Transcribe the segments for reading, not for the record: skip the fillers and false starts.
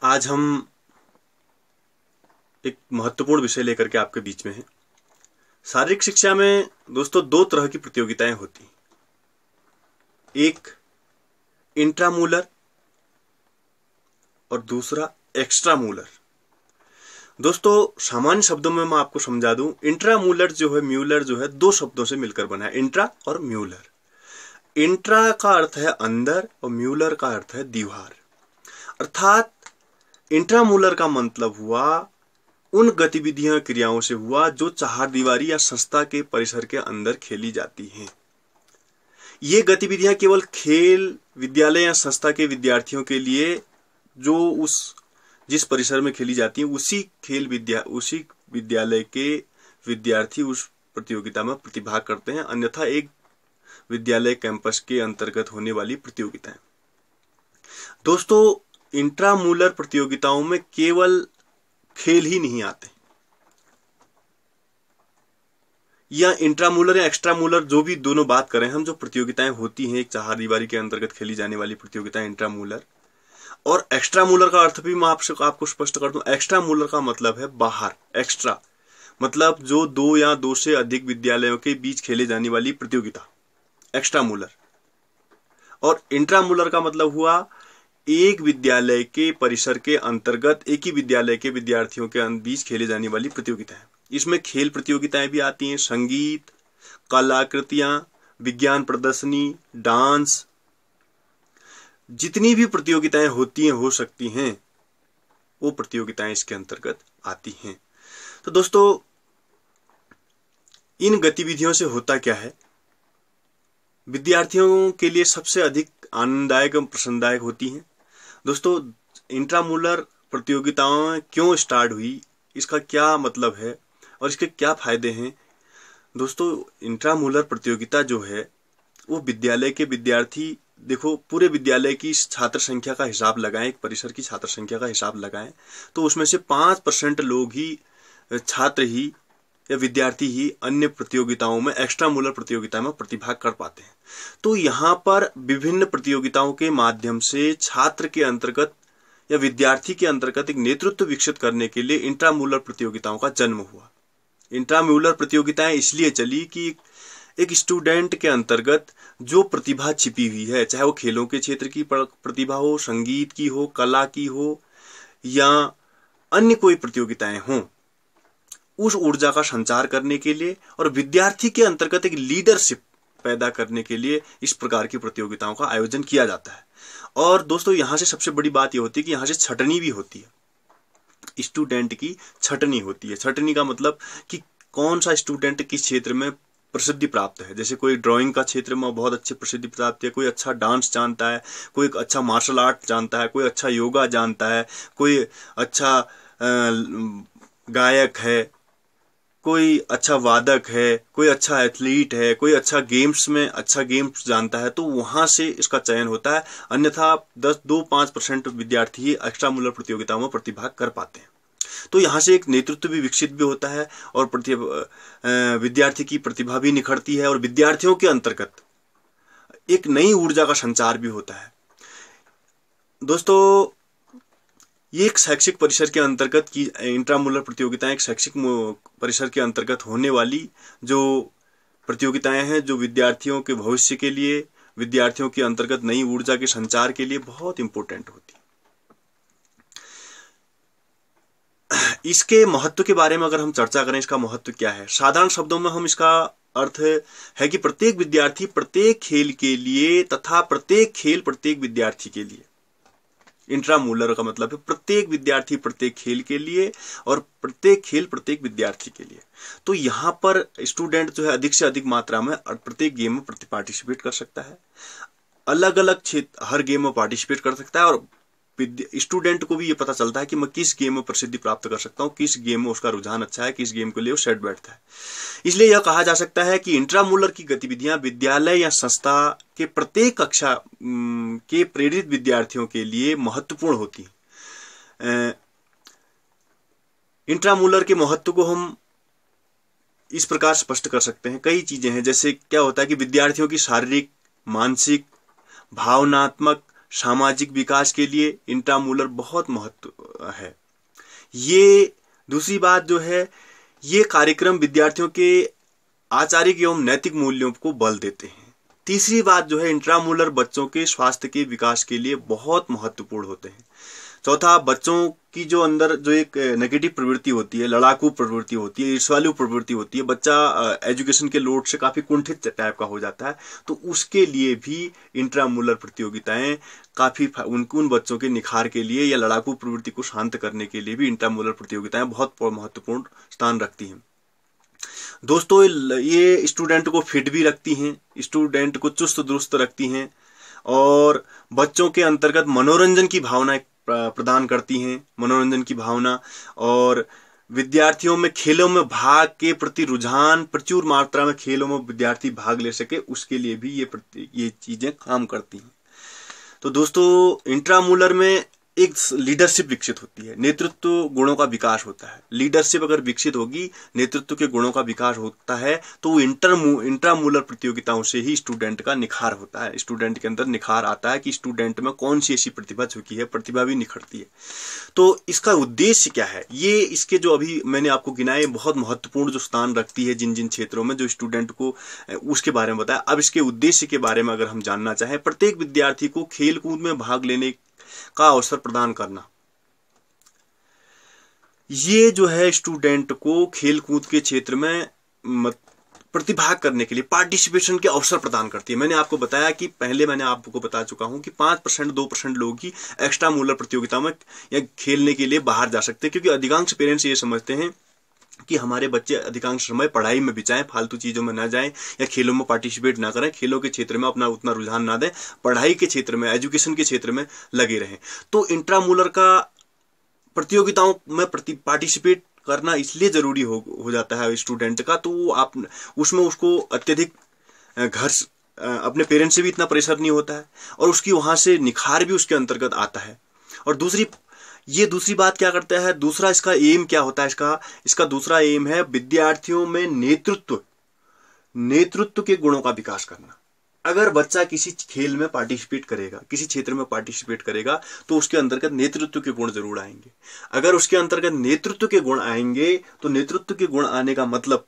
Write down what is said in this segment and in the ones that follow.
आज हम एक महत्वपूर्ण विषय लेकर के आपके बीच में हैं। शारीरिक शिक्षा में दोस्तों दो तरह की प्रतियोगिताएं होती हैं, एक इंट्रामूलर और दूसरा एक्स्ट्रामूलर। दोस्तों सामान्य शब्दों में मैं आपको समझा दूं, इंट्रामूलर जो है, म्यूलर जो है, दो शब्दों से मिलकर बना है, इंट्रा और म्यूलर। इंट्रा का अर्थ है अंदर और म्यूलर का अर्थ है दीवार। अर्थात इंट्रामूलर का मतलब हुआ उन गतिविधियां क्रियाओं से हुआ जो चार दीवारी या संस्था के परिसर के अंदर खेली जाती हैं। ये गतिविधियां केवल खेल विद्यालय या संस्था के विद्यार्थियों के लिए जो जिस परिसर में खेली जाती है उसी विद्यालय के विद्यार्थी उस प्रतियोगिता में प्रतिभाग करते हैं, अन्यथा एक विद्यालय कैंपस के अंतर्गत होने वाली प्रतियोगिताएं। दोस्तों इंट्रामूलर प्रतियोगिताओं में केवल खेल ही नहीं आते, या इंट्रामूलर या एक्स्ट्रामूलर जो भी दोनों बात करें हम, जो प्रतियोगिताएं होती हैं एक चार दीवारी के अंतर्गत खेली जाने वाली प्रतियोगिताएं इंट्रामूलर। और एक्स्ट्रामूलर का अर्थ भी मैं आपको स्पष्ट कर दूं। एक्स्ट्रामूलर का मतलब है बाहर, एक्स्ट्रा मतलब जो दो या दो से अधिक विद्यालयों के बीच खेले जाने वाली प्रतियोगिता, एक्स्ट्रामूलर। और इंट्रामूलर का मतलब हुआ एक विद्यालय के परिसर के अंतर्गत एक ही विद्यालय के विद्यार्थियों के बीच खेले जाने वाली प्रतियोगिताएं। इसमें खेल प्रतियोगिताएं भी आती हैं, संगीत, कलाकृतियां, विज्ञान प्रदर्शनी, डांस, जितनी भी प्रतियोगिताएं होती हैं, हो सकती हैं, वो प्रतियोगिताएं इसके अंतर्गत आती हैं। तो दोस्तों इन गतिविधियों से होता क्या है, विद्यार्थियों के लिए सबसे अधिक आनंददायक एवं प्रसन्नदायक होती हैं। दोस्तों इंट्रामूलर प्रतियोगिताएं क्यों स्टार्ट हुई, इसका क्या मतलब है और इसके क्या फायदे हैं। दोस्तों इंट्रामूलर प्रतियोगिता जो है वो विद्यालय के विद्यार्थी, देखो पूरे विद्यालय की छात्र संख्या का हिसाब लगाएं, एक परिसर की छात्र संख्या का हिसाब लगाएं, तो उसमें से 5% लोग ही, छात्र ही या विद्यार्थी ही अन्य प्रतियोगिताओं में, एक्स्ट्रामूलर प्रतियोगिता में प्रतिभाग कर पाते हैं। तो यहाँ पर विभिन्न प्रतियोगिताओं के माध्यम से छात्र के अंतर्गत या विद्यार्थी के अंतर्गत एक नेतृत्व विकसित करने के लिए इंट्रामूलर प्रतियोगिताओं का जन्म हुआ। इंट्रामूलर प्रतियोगिताएं इसलिए चली कि एक स्टूडेंट के अंतर्गत जो प्रतिभा छिपी हुई है, चाहे वो खेलों के क्षेत्र की प्रतिभा हो, संगीत की हो, कला की हो, या अन्य कोई प्रतियोगिताएं हों, उस ऊर्जा का संचार करने के लिए और विद्यार्थी के अंतर्गत एक लीडरशिप पैदा करने के लिए इस प्रकार की प्रतियोगिताओं का आयोजन किया जाता है। और दोस्तों यहां से सबसे बड़ी बात यह होती है कि यहां से छटनी भी होती है, स्टूडेंट की छटनी होती है। छटनी का मतलब कि कौन सा स्टूडेंट किस क्षेत्र में प्रसिद्धि प्राप्त है। जैसे कोई ड्राइंग का क्षेत्र में बहुत अच्छी प्रसिद्धि प्राप्त है, कोई अच्छा डांस जानता है, कोई अच्छा मार्शल आर्ट जानता है, कोई अच्छा योगा जानता है, कोई अच्छा गायक है, कोई अच्छा वादक है, कोई अच्छा एथलीट है, कोई अच्छा गेम्स जानता है, तो वहां से इसका चयन होता है। अन्यथा 2-5% विद्यार्थी ही एक्स्ट्रामूलर प्रतियोगिताओं में प्रतिभाग कर पाते हैं। तो यहाँ से एक नेतृत्व भी विकसित भी होता है और विद्यार्थी की प्रतिभा भी निखरती है और विद्यार्थियों के अंतर्गत एक नई ऊर्जा का संचार भी होता है। दोस्तों ये एक शैक्षिक परिसर के अंतर्गत की इंट्रामूलर प्रतियोगिताएं एक शैक्षिक परिसर के अंतर्गत होने वाली जो प्रतियोगिताएं हैं, जो विद्यार्थियों के भविष्य के लिए, विद्यार्थियों के अंतर्गत नई ऊर्जा के संचार के लिए बहुत इंपॉर्टेंट होती है। इसके महत्व के बारे में अगर हम चर्चा करें, इसका महत्व क्या है, साधारण शब्दों में हम इसका अर्थ है कि प्रत्येक विद्यार्थी प्रत्येक खेल के लिए तथा प्रत्येक खेल प्रत्येक विद्यार्थी के लिए। इंट्रामूलर का मतलब है प्रत्येक विद्यार्थी प्रत्येक खेल के लिए और प्रत्येक खेल प्रत्येक विद्यार्थी के लिए। तो यहाँ पर स्टूडेंट जो है अधिक से अधिक मात्रा में प्रत्येक गेम में पार्टिसिपेट कर सकता है, अलग अलग क्षेत्र हर गेम में पार्टिसिपेट कर सकता है और स्टूडेंट को भी ये पता चलता है कि मैं किस गेम में प्रसिद्धि प्राप्त कर सकता हूँ, किस गेम में उसका रुझान अच्छा है, किस गेम के लिए वो सेट बैठता है। इसलिए यह कहा जा सकता है कि इंट्रामूलर की गतिविधियां विद्यालय या संस्था के प्रत्येक कक्षा के प्रेरित विद्यार्थियों के लिए महत्वपूर्ण होती है। इंट्रामूलर के महत्व को हम इस प्रकार स्पष्ट कर सकते हैं। कई चीजें हैं, जैसे क्या होता है कि विद्यार्थियों की शारीरिक, मानसिक, भावनात्मक, सामाजिक विकास के लिए इंट्रामूलर बहुत महत्व है। ये दूसरी बात जो है, ये कार्यक्रम विद्यार्थियों के आचारिक एवं नैतिक मूल्यों को बल देते हैं। तीसरी बात जो है, इंट्रामूलर बच्चों के स्वास्थ्य के विकास के लिए बहुत महत्वपूर्ण होते हैं। चौथा, बच्चों की जो अंदर जो एक नेगेटिव प्रवृत्ति होती है, लड़ाकू प्रवृत्ति होती है, ईर्ष्यालु प्रवृत्ति होती है, बच्चा एजुकेशन के लोड से काफी कुंठित टाइप का हो जाता है, तो उसके लिए भी इंट्रामूलर प्रतियोगिताएं काफी उन बच्चों के निखार के लिए या लड़ाकू प्रवृत्ति को शांत करने के लिए भी इंट्रामूलर प्रतियोगिताएं बहुत महत्वपूर्ण स्थान रखती हैं। दोस्तों, ये स्टूडेंट को फिट भी रखती हैं, स्टूडेंट को चुस्त दुरुस्त रखती हैं और बच्चों के अंतर्गत मनोरंजन की भावना प्रदान करती हैं, मनोरंजन की भावना, और विद्यार्थियों में खेलों में भाग के प्रति रुझान, प्रचुर मात्रा में खेलों में विद्यार्थी भाग ले सके, उसके लिए भी ये चीजें काम करती हैं। तो दोस्तों, इंट्रामूलर में एक लीडरशिप विकसित होती है, नेतृत्व गुणों का विकास होता है। लीडरशिप अगर विकसित होगी, नेतृत्व के गुणों का विकास होता है, तो इंट्रामूलर प्रतियोगिताओं से ही स्टूडेंट का निखार होता है, स्टूडेंट के अंदर निखार आता है कि स्टूडेंट में कौन सी ऐसी प्रतिभा छुपी है, प्रतिभा भी निखरती है। तो इसका उद्देश्य क्या है, ये इसके जो अभी मैंने आपको गिनाए बहुत महत्वपूर्ण जो स्थान रखती है जिन जिन क्षेत्रों में, जो स्टूडेंट को उसके बारे में बताया। अब इसके उद्देश्य के बारे में अगर हम जानना चाहें, प्रत्येक विद्यार्थी को खेल कूद में भाग लेने का अवसर प्रदान करना, ये जो है स्टूडेंट को खेल कूद के क्षेत्र में प्रतिभाग करने के लिए, पार्टिसिपेशन के अवसर प्रदान करती है। मैंने आपको बताया कि पहले मैंने आपको बता चुका हूं कि 5% 2% लोग ही एक्स्ट्रा मूलर प्रतियोगिता में या खेलने के लिए बाहर जा सकते हैं, क्योंकि अधिकांश पेरेंट्स ये समझते हैं कि हमारे बच्चे अधिकांश समय पढ़ाई में बिताएं, फालतू चीजों में ना जाएं या खेलों में पार्टिसिपेट ना करें, खेलों के क्षेत्र में अपना उतना रुझान ना दें, पढ़ाई के क्षेत्र में, एजुकेशन के क्षेत्र में लगे रहें। तो इंट्रामूलर का प्रतियोगिताओं में पार्टिसिपेट करना इसलिए जरूरी हो जाता है स्टूडेंट का, तो वो आप उसमें उसको अत्यधिक घर अपने पेरेंट्स से भी इतना प्रेशर नहीं होता है और उसकी वहां से निखार भी उसके अंतर्गत आता है। और दूसरी बात क्या करता है, दूसरा इसका एम क्या होता है, इसका दूसरा एम है विद्यार्थियों में नेतृत्व के गुणों का विकास करना। अगर बच्चा किसी खेल में पार्टिसिपेट करेगा, किसी क्षेत्र में पार्टिसिपेट करेगा, तो उसके अंतर्गत नेतृत्व के गुण जरूर आएंगे। अगर उसके अंतर्गत नेतृत्व के गुण आएंगे, तो नेतृत्व के गुण आने का मतलब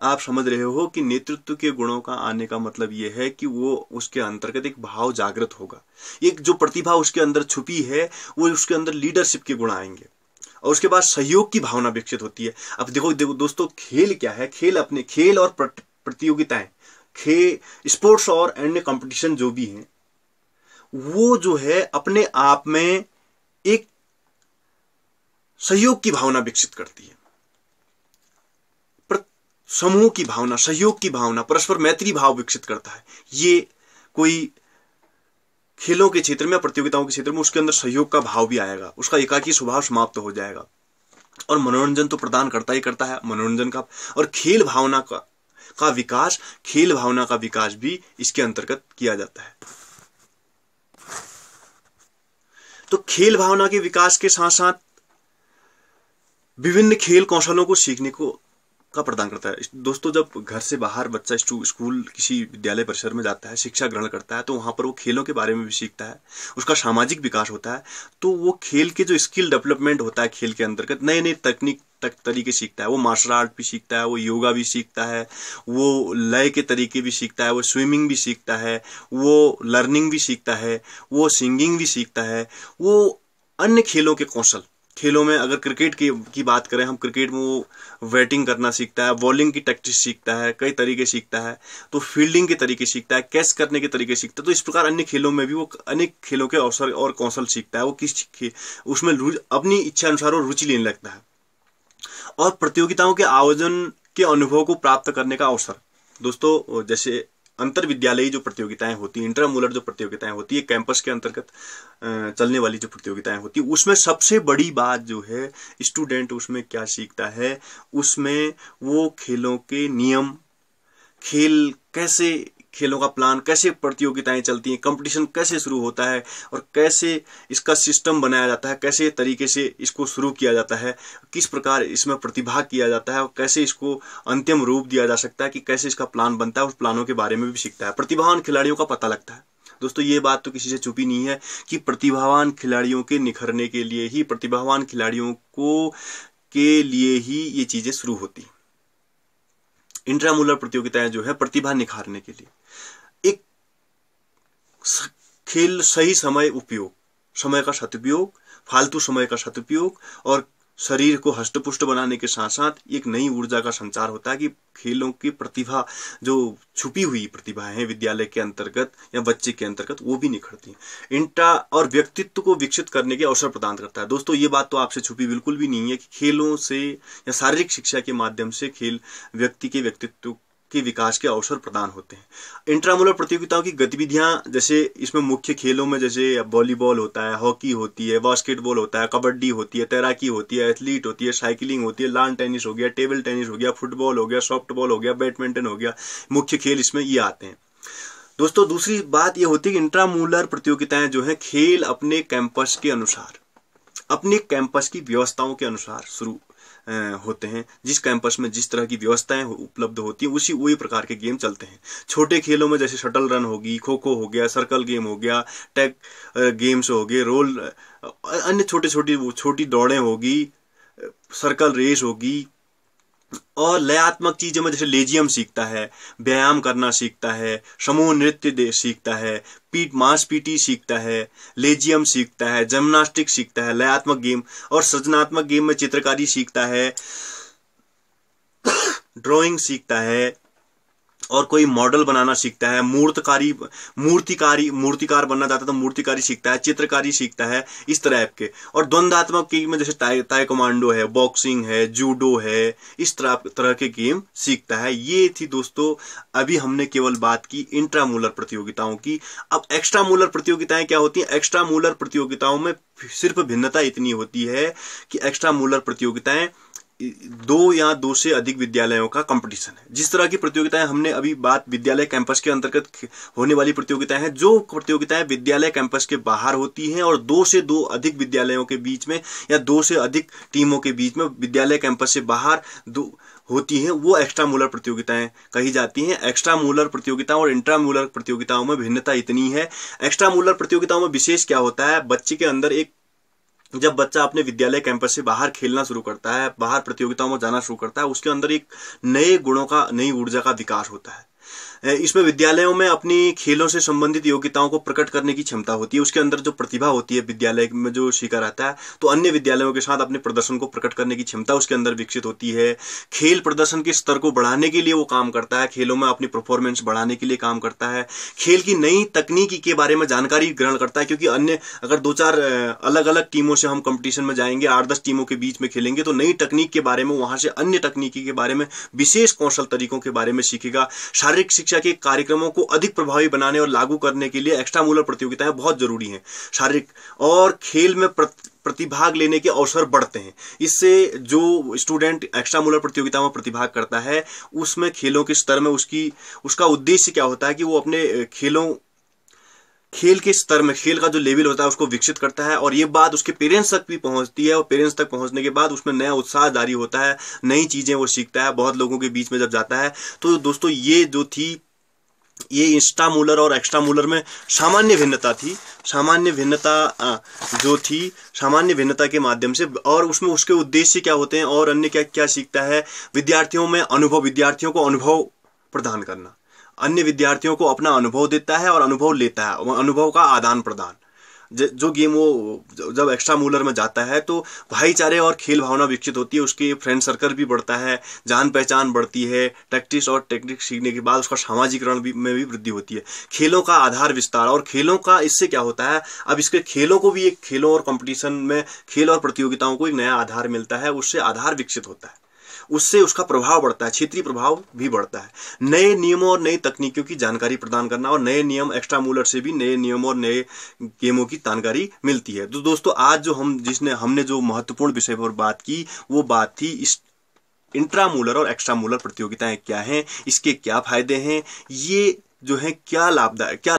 आप समझ रहे हो कि नेतृत्व के गुणों का आने का मतलब यह है कि वो उसके अंतर्गत एक भाव जागृत होगा, एक जो प्रतिभा उसके अंदर छुपी है वो उसके अंदर लीडरशिप के गुण आएंगे और उसके बाद सहयोग की भावना विकसित होती है। अब देखो दोस्तों, खेल क्या है, खेल और प्रतियोगिताएं, स्पोर्ट्स और अन्य कंपटीशन जो भी हैं, वो जो है अपने आप में एक सहयोग की भावना विकसित करती है, समूह की भावना, सहयोग की भावना, परस्पर मैत्री भाव विकसित करता है। ये कोई खेलों के क्षेत्र में, प्रतियोगिताओं के क्षेत्र में उसके अंदर सहयोग का भाव भी आएगा, उसका एकाकी स्वभाव समाप्त हो जाएगा और मनोरंजन तो प्रदान करता ही करता है, मनोरंजन का और खेल भावना का विकास भी इसके अंतर्गत किया जाता है। तो खेल भावना के विकास के साथ साथ विभिन्न खेल कौशलों को सीखने का प्रदान करता है। दोस्तों, जब घर से बाहर बच्चा स्कूल किसी विद्यालय परिसर में जाता है, शिक्षा ग्रहण करता है, तो वहां पर वो खेलों के बारे में भी सीखता है, उसका सामाजिक विकास होता है। तो वो खेल के जो स्किल डेवलपमेंट होता है, खेल के अंतर्गत नए नए तरीके सीखता है, वो मार्शल आर्ट भी सीखता है, वो योगा भी सीखता है, वो लय के तरीके भी सीखता है, वो स्विमिंग भी सीखता है, वो लर्निंग भी सीखता है, वो सिंगिंग भी सीखता है, वो अन्य खेलों के कौशल, खेलों में अगर क्रिकेट की बात करें हम, क्रिकेट में वो बैटिंग करना सीखता है, बॉलिंग की टैक्टिक्स सीखता है, कई तरीके सीखता है, तो फील्डिंग के तरीके सीखता है, कैच करने के तरीके सीखता है। तो इस प्रकार अन्य खेलों में भी वो अनेक खेलों के अवसर और कौशल सीखता है, वो उसमें अपनी इच्छा अनुसार वो रुचि लेने लगता है। और प्रतियोगिताओं के आयोजन के अनुभव को प्राप्त करने का अवसर, दोस्तों जैसे अंतर विद्यालयी जो प्रतियोगिताएं होती हैं, इंट्रामूलर जो प्रतियोगिताएं होती है, कैंपस के अंतर्गत चलने वाली जो प्रतियोगिताएं होती है, उसमें सबसे बड़ी बात जो है स्टूडेंट उसमें क्या सीखता है, उसमें वो खेलों के नियम, खेलों का प्लान, कैसे प्रतियोगिताएं चलती हैं, कंपटीशन कैसे शुरू होता है और कैसे इसका सिस्टम बनाया जाता है, कैसे तरीके से इसको शुरू किया जाता है, किस प्रकार इसमें प्रतिभाग किया जाता है और कैसे इसको अंतिम रूप दिया जा सकता है, कि कैसे इसका प्लान बनता है, उस प्लानों के बारे में भी सीखता है। प्रतिभावान खिलाड़ियों का पता लगता है। दोस्तों ये बात तो किसी से छुपी नहीं है कि प्रतिभावान खिलाड़ियों के निखरने के लिए ही, प्रतिभावान खिलाड़ियों को के लिए ही ये चीजें शुरू होती। इंट्रामुलर प्रतियोगिताएं जो है प्रतिभा निखारने के लिए, एक खेल सही समय उपयोग, समय का सदुपयोग, फालतू समय का सदुपयोग और शरीर को हष्टपुष्ट बनाने के साथ साथ एक नई ऊर्जा का संचार होता है कि खेलों की प्रतिभा, जो छुपी हुई प्रतिभाएं हैं विद्यालय के अंतर्गत या बच्चे के अंतर्गत, वो भी निखरती हैं। इंट्रा और व्यक्तित्व को विकसित करने के अवसर प्रदान करता है। दोस्तों ये बात तो आपसे छुपी बिल्कुल भी नहीं है कि खेलों से या शारीरिक शिक्षा के माध्यम से खेल व्यक्ति के व्यक्तित्व के विकास के अवसर प्रदान होते हैं। इंट्रामुलर प्रतियोगिताओं की गतिविधियां, जैसे इसमें मुख्य खेलों में जैसे वॉलीबॉल होता है, हॉकी होती है, बास्केटबॉल होता है, कबड्डी होती है, तैराकी होती है, एथलीट होती है, साइकिलिंग होती है, लॉन टेनिस हो गया, टेबल टेनिस हो गया, फुटबॉल हो गया, सॉफ्टबॉल हो गया, बैडमिंटन हो गया, मुख्य खेल इसमें ये आते हैं। दोस्तों दूसरी बात ये होती है कि इंट्रामुलर प्रतियोगिताएं जो है खेल अपने कैंपस के अनुसार, अपने कैंपस की व्यवस्थाओं के अनुसार शुरू होते हैं। जिस कैंपस में जिस तरह की व्यवस्थाएं उपलब्ध होती हैं वही प्रकार के गेम चलते हैं। छोटे खेलों में जैसे शटल रन होगी, खो खो हो गया, सर्कल गेम हो गया, टैग गेम्स हो गए, रोल, अन्य छोटी दौड़ें होगी, सर्कल रेस होगी, और लयात्मक चीजों में जैसे लेजियम सीखता है, व्यायाम करना सीखता है, समूह नृत्य सीखता है, मांस पीटी सीखता है, लेजियम सीखता है, जिम्नास्टिक सीखता है, लयात्मक गेम, और सृजनात्मक गेम में चित्रकारी सीखता है, ड्राइंग सीखता है, और कोई मॉडल बनाना सीखता है, मूर्तिकार बनना चाहता है तो मूर्तिकारी सीखता है, चित्रकारी सीखता है, इस तरह के। और द्वंद्वात्मक गेम में जैसे ताइक्वांडो है, बॉक्सिंग है, जूडो है, इस तरह के गेम सीखता है। ये थी दोस्तों अभी हमने केवल बात की इंट्रामुलर प्रतियोगिताओं की। अब एक्स्ट्रामुलर प्रतियोगिताएं क्या होती हैं? एक्स्ट्रामुलर प्रतियोगिताओं में सिर्फ भिन्नता इतनी होती है कि एक्स्ट्रामुलर प्रतियोगिताएं 2 या 2 से अधिक विद्यालयों का कंपटीशन है। जिस तरह की प्रतियोगिताएं हमने अभी बात विद्यालय कैंपस के अंतर्गत होने वाली प्रतियोगिताएं हैं, जो प्रतियोगिताएं विद्यालय कैंपस के बाहर होती हैं और 2 से 2 अधिक विद्यालयों के बीच में या 2 से अधिक टीमों के बीच में विद्यालय कैंपस से बाहर होती हैं, वो एक्स्ट्रामुलर प्रतियोगिताएं कही जाती हैं। एक्स्ट्रामुलर प्रतियोगिताओं और इंट्रामुलर प्रतियोगिताओं में भिन्नता इतनी है। एक्स्ट्रामुलर प्रतियोगिताओं में विशेष क्या होता है, बच्चे के अंदर जब बच्चा अपने विद्यालय कैंपस से बाहर खेलना शुरू करता है, बाहर प्रतियोगिताओं में जाना शुरू करता है, उसके अंदर एक नए गुणों का, नई ऊर्जा का विकास होता है। इसमें विद्यालयों में अपनी खेलों से संबंधित योग्यताओं को प्रकट करने की क्षमता होती है। उसके अंदर जो प्रतिभा होती है विद्यालय में जो सीखा रहता है, तो अन्य विद्यालयों के साथ अपने प्रदर्शन को प्रकट करने की क्षमता उसके अंदर विकसित होती है। खेल प्रदर्शन के स्तर को बढ़ाने के लिए वो काम करता है, खेलों में अपनी परफॉर्मेंस बढ़ाने के लिए काम करता है। खेल की नई तकनीकी के बारे में जानकारी ग्रहण करता है, क्योंकि अन्य अगर 2-4 अलग अलग टीमों से हम कंपटीशन में जाएंगे, 8-10 टीमों के बीच में खेलेंगे, तो नई तकनीक के बारे में, वहां से अन्य तकनीकी के बारे में, विशेष कौशल तरीकों के बारे में सीखेगा। शारीरिक शिक्षा के कार्यक्रमों को अधिक प्रभावी बनाने और लागू करने के लिए एक्स्ट्रामुलर प्रतियोगिताएं बहुत जरूरी हैं। शारीरिक और खेल में प्रतिभाग लेने के अवसर बढ़ते हैं। इससे जो स्टूडेंट एक्स्ट्रामुलर प्रतियोगिताओं में प्रतिभाग करता है, उसमें खेलों के स्तर में उसका उद्देश्य क्या होता है कि वो अपने खेल के स्तर में, खेल का जो लेवल होता है उसको विकसित करता है, और ये बात उसके पेरेंट्स तक भी पहुंचती है, और पेरेंट्स तक पहुंचने के बाद उसमें नया उत्साह जारी होता है, नई चीजें वो सीखता है, बहुत लोगों के बीच में जब जाता है। तो दोस्तों ये जो थी, ये इंट्रामुलर और एक्स्ट्रामुलर में सामान्य भिन्नता थी। सामान्य भिन्नता के माध्यम से, और उसमें उसके उद्देश्य क्या होते हैं और अन्य क्या क्या सीखता है। विद्यार्थियों को अनुभव प्रदान करना, अन्य विद्यार्थियों को अपना अनुभव देता है और अनुभव लेता है, अनुभव का आदान प्रदान। जो गेम वो जब एक्स्ट्रामुलर में जाता है तो भाईचारे और खेल भावना विकसित होती है, उसके फ्रेंड सर्कल भी बढ़ता है, जान पहचान बढ़ती है, टैक्टिक्स और टेक्निक सीखने के बाद उसका सामाजिकरण में भी वृद्धि होती है। खेलों का आधार विस्तार, और खेलों का इससे क्या होता है, अब इसके खेलों को भी, एक खेलों और कंपटीशन में खेल और प्रतियोगिताओं को एक नया आधार मिलता है, उससे आधार विकसित होता है, उससे उसका प्रभाव बढ़ता है, क्षेत्रीय प्रभाव भी बढ़ता है। नए नियमों और नई तकनीकों की जानकारी प्रदान करना, और नए नियम, एक्स्ट्रामुलर से भी नए नियम और नए गेमों की जानकारी मिलती है। तो दोस्तों आज जो हमने जो महत्वपूर्ण विषय पर बात की, वो बात थी इस इंट्रामुलर और एक्स्ट्रामुलर प्रतियोगिताएं क्या हैं, इसके क्या फायदे हैं, ये जो है क्या लाभदायक, क्या